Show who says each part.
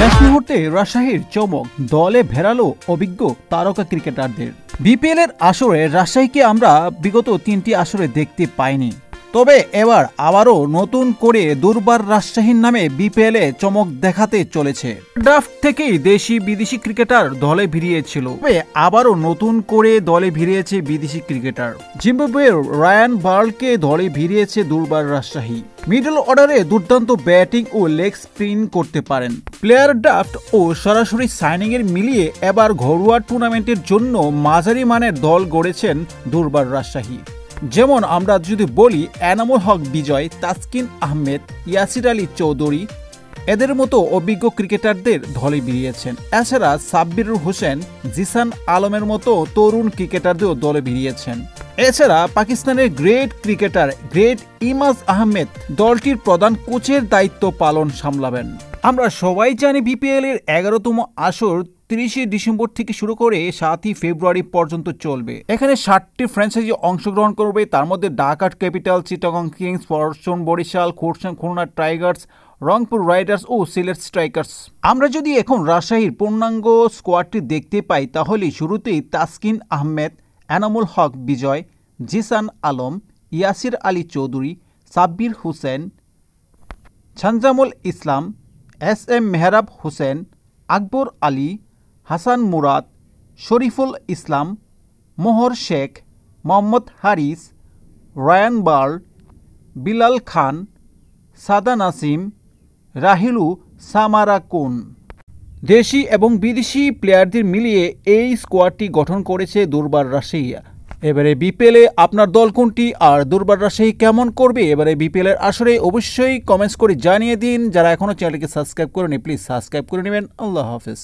Speaker 1: শেষ মুহূর্তে রাজশাহীর চমক, দলে ভেড়ালো অভিজ্ঞ তারকা ক্রিকেটারদের। বিপিএল এর আসরে রাজশাহীকে আমরা বিগত 3টি আসরে দেখতে পাইনি, তবে এবার আবারও নতুন করে দুর্বার রাজশাহীর নামে বিপিএল এ চমক দেখাতে চলেছে। ড্রাফট থেকেই দেশি বিদেশি ক্রিকেটার দলে ভিড়িয়েছিল, তবে আবারও নতুন করে দলে ভিড়িয়েছে বিদেশি ক্রিকেটার। জিম্বাবুয়ের রায়ান বার্লকে দলে ভিড়িয়েছে দুর্বার রাজশাহী। মিডল অর্ডারে দুর্দান্ত ব্যাটিং ও লেগ স্পিন করতে পারেন। প্লেয়ার ড্রাফট ও সরাসরি সাইনিং এর মিলিয়ে এবার ঘরোয়া টুর্নামেন্টের জন্য মাঝারি মানের দল গড়েছেন দুর্বার রাজশাহী। যেমন আমরা যদি বলি, এনামুল হক বিজয়, তাসকিন আহমেদ, ইয়াসির আলী চৌধুরী এদের মতো অভিজ্ঞ ক্রিকেটারদের দলে ভিড়িয়েছেন। এছাড়া সাব্বির হোসেন, জিসান আলমের মতো তরুণ ক্রিকেটারদের দলে ভিড়িয়েছেন। এছাড়া পাকিস্তানের গ্রেট ক্রিকেটার গ্রেট ইমাজ আহমেদ দলটির প্রধান কোচের দায়িত্ব পালন সামলাবেন। আমরা সবাই জানি বিপিএল এর 11তম আসর 30শে ডিসেম্বর থেকে শুরু করে 7ই ফেব্রুয়ারি পর্যন্ত চলবে। এখানে 60টি ফ্র্যাঞ্চাইজি অংশগ্রহণ করবে, তার মধ্যে Dhaka capital, Chittagong kings, fortune Barishal, Khulna tigers, Rangpur riders ও সিলেট স্ট্রাইকার্স। আমরা যদি এখন রাজশাহীর পূর্ণাঙ্গ স্কোয়াডটি দেখতে পাই, তাহলে শুরুতেই তাসকিন আহমেদ, এনামুল হক বিজয়, জিসান আলম, ইয়াসির আলী চৌধুরী, সাব্বির হোসেন, ছানজামুল ইসলাম, SM মেহরাব হোসেন, আকবর আলী, হাসান মুরাদ, শরীফুল ইসলাম, মোহর শেখ, মোহাম্মদ হারিস, রায়ান বার্ল, বিলাল খান, সাদা নাসিম, রাহিলু সামারাকুন। দেশি এবং বিদেশি প্লেয়ারদের মিলিয়ে এই স্কোয়াডটি গঠন করেছে দুর্বার রাজশাহী। এবারে বিপিএল এ আপনার দল কোনটি আর দুর্বার রাজশাহী কেমন করবে এবারে বিপিএল এর আসরে অবশ্যই কমেন্টস করে জানিয়ে দিন। যারা এখনও চ্যানেলটিকে সাবস্ক্রাইব করেনি প্লিজ সাবস্ক্রাইব করে নেবেন। আল্লাহ হাফেজ।